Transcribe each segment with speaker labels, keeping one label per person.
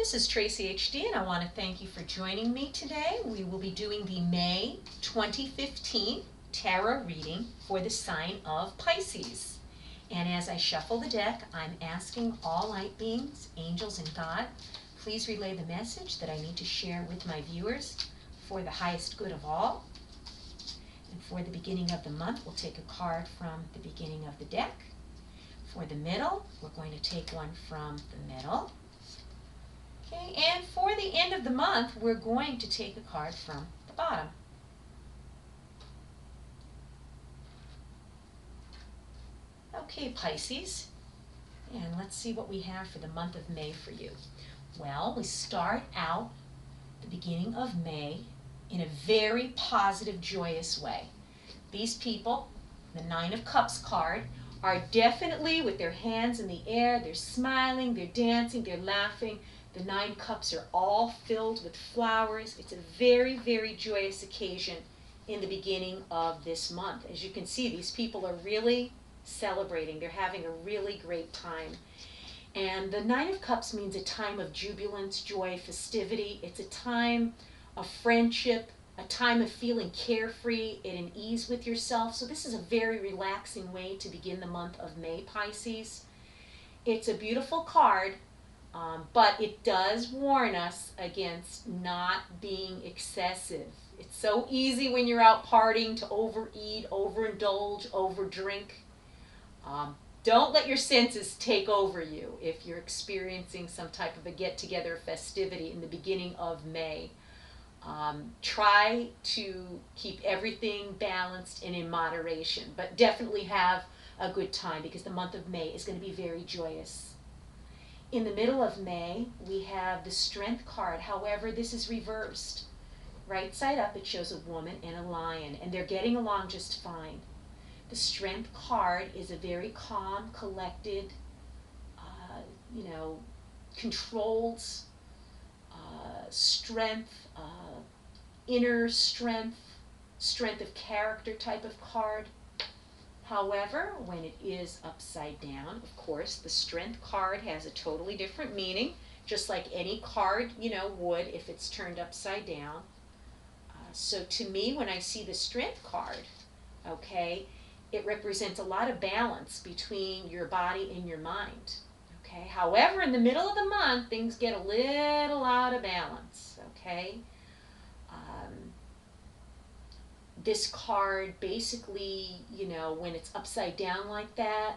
Speaker 1: This is Tracy HD, and I want to thank you for joining me today. We will be doing the May 2015 tarot reading for the sign of Pisces. And as I shuffle the deck, I'm asking all light beings, angels, and God, please relay the message that I need to share with my viewers for the highest good of all. And for the beginning of the month, we'll take a card from the beginning of the deck. For the middle, we're going to take one from the middle. Okay, and for the end of the month, we're going to take a card from the bottom. Okay, Pisces, and let's see what we have for the month of May for you. Well, we start out the beginning of May in a very positive, joyous way. These people, the Nine of Cups card, are definitely with their hands in the air. They're smiling, they're dancing, they're laughing. The 9 cups are all filled with flowers. It's a very, very joyous occasion in the beginning of this month. As you can see, these people are really celebrating. They're having a really great time. And the 9 of Cups means a time of jubilance, joy, festivity. It's a time of friendship, a time of feeling carefree and at ease with yourself. So this is a very relaxing way to begin the month of May, Pisces. It's a beautiful card. But it does warn us against not being excessive. It's so easy when you're out partying to overeat, overindulge, overdrink. Don't let your senses take over you if you're experiencing some type of a get-together festivity in the beginning of May. Try to keep everything balanced and in moderation, but definitely have a good time because the month of May is going to be very joyous. In the middle of May, we have the Strength card. However, this is reversed. Right side up, it shows a woman and a lion, and they're getting along just fine. The Strength card is a very calm, collected, controlled strength, inner strength, strength of character type of card. However, when it is upside down, of course, the Strength card has a totally different meaning, just like any card, would if it's turned upside down. So to me, when I see the Strength card, okay, it represents a lot of balance between your body and your mind. Okay. However, in the middle of the month, things get a little out of balance. Okay. This card basically, when it's upside down like that,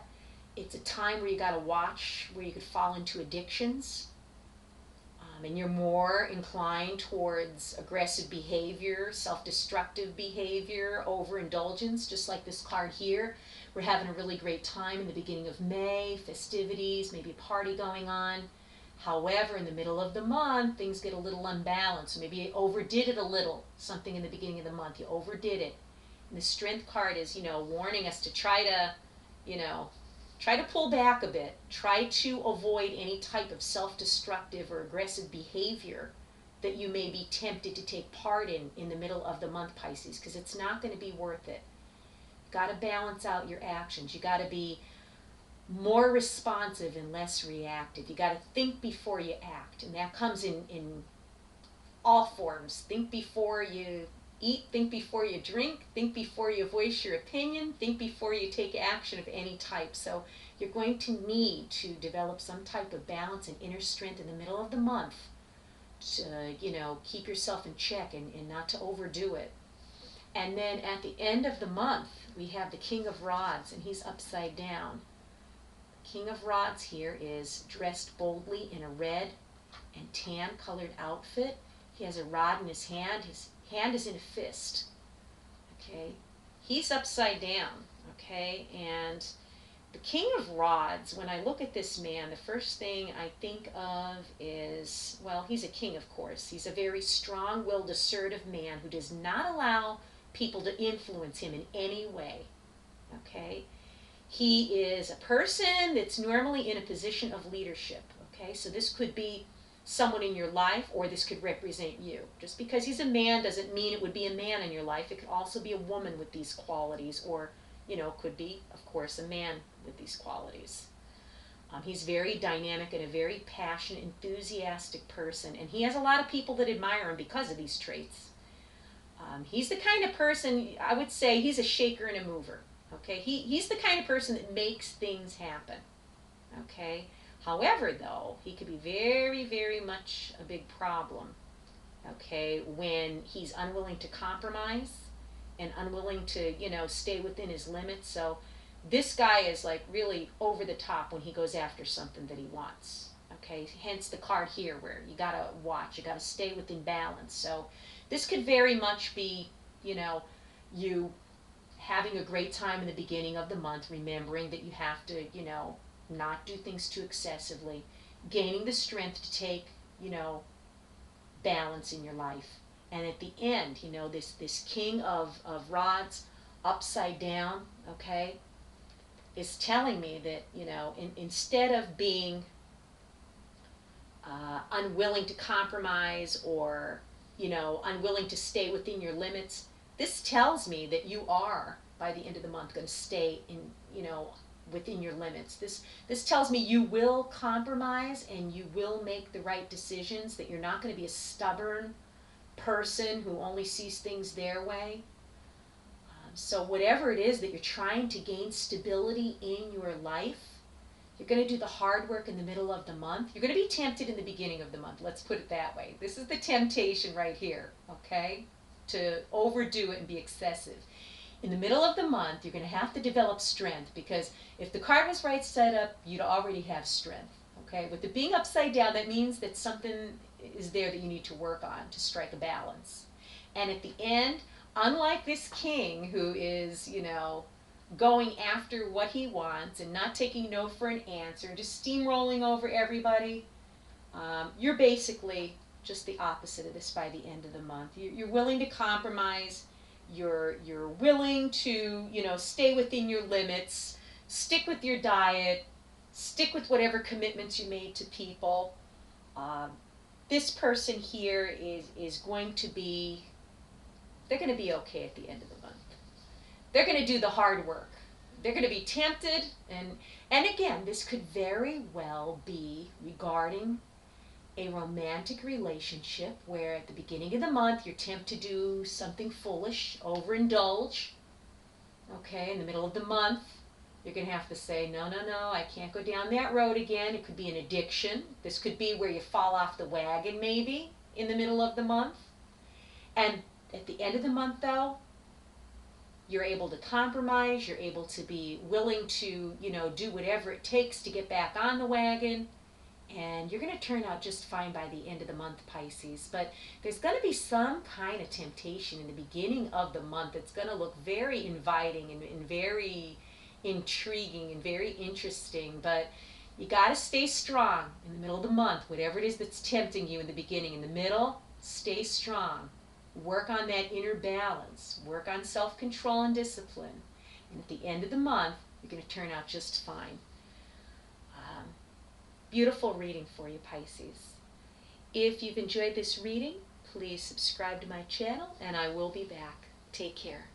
Speaker 1: it's a time where you got to watch where you could fall into addictions. And you're more inclined towards aggressive behavior, self-destructive behavior, overindulgence, just like this card here. We're having a really great time in the beginning of May, festivities, maybe a party going on. However, in the middle of the month, things get a little unbalanced. Maybe you overdid it a little, something in the beginning of the month. You overdid it. And the Strength card is, warning us to try to pull back a bit. Try to avoid any type of self-destructive or aggressive behavior that you may be tempted to take part in the middle of the month, Pisces, because it's not going to be worth it. You've got to balance out your actions. You got to be more responsive and less reactive. You got to think before you act, and that comes in all forms. Think before you eat, think before you drink, think before you voice your opinion, think before you take action of any type. So you're going to need to develop some type of balance and inner strength in the middle of the month to, keep yourself in check and not to overdo it. And then at the end of the month, we have the King of Rods, and he's upside down. King of Rods here is dressed boldly in a red and tan colored outfit. He has a rod in his hand. His hand is in a fist. Okay, he's upside down. Okay, and the King of Rods, when I look at this man, the first thing I think of is, well, he's a king, of course. He's a very strong-willed, assertive man who does not allow people to influence him in any way. Okay. He is a person that's normally in a position of leadership, okay? So this could be someone in your life, or this could represent you. Just because he's a man doesn't mean it would be a man in your life. It could also be a woman with these qualities, or, could be, of course, a man with these qualities. He's very dynamic and a very passionate, enthusiastic person, and he has a lot of people that admire him because of these traits. He's the kind of person, I would say, he's a shaker and a mover. Okay, he's the kind of person that makes things happen. Okay, however, though, he could be very, very much a big problem. Okay, when he's unwilling to compromise and unwilling to, stay within his limits. So this guy is like really over the top when he goes after something that he wants. Okay, hence the card here where you gotta watch, you gotta stay within balance. So this could very much be, you having a great time in the beginning of the month, remembering that you have to, not do things too excessively, gaining the strength to take, balance in your life. And at the end, this king of rods upside down, okay, is telling me that, instead of being unwilling to compromise or, unwilling to stay within your limits, this tells me that you are, by the end of the month, going to stay in, within your limits. This tells me you will compromise and you will make the right decisions, that you're not going to be a stubborn person who only sees things their way. So whatever it is that you're trying to gain stability in your life, you're going to do the hard work in the middle of the month. You're going to be tempted in the beginning of the month. Let's put it that way. This is the temptation right here, okay? To overdo it and be excessive. In the middle of the month, you're going to have to develop strength, because if the card was right set up, you'd already have strength, okay? With it being upside down, that means that something is there that you need to work on to strike a balance. And at the end, unlike this king who is, going after what he wants and not taking no for an answer, just steamrolling over everybody, you're basically just the opposite of this by the end of the month. You're willing to compromise. You're willing to, stay within your limits, stick with your diet, stick with whatever commitments you made to people. This person here is going to be, they're going to be okay at the end of the month. They're going to do the hard work. They're going to be tempted, and again, this could very well be regarding a romantic relationship where at the beginning of the month you're tempted to do something foolish, overindulge. Okay, in the middle of the month, you're going to have to say, no, no, no, I can't go down that road again. It could be an addiction. This could be where you fall off the wagon maybe in the middle of the month. And at the end of the month, though, you're able to compromise, you're able to be willing to, do whatever it takes to get back on the wagon, and you're going to turn out just fine by the end of the month, Pisces. But there's going to be some kind of temptation in the beginning of the month that's going to look very inviting and very intriguing and very interesting, but you got to stay strong in the middle of the month. Whatever it is that's tempting you in the beginning, in the middle, stay strong. Work on that inner balance. Work on self-control and discipline. And at the end of the month, you're going to turn out just fine. Beautiful reading for you, Pisces. If you've enjoyed this reading, please subscribe to my channel, and I will be back. Take care.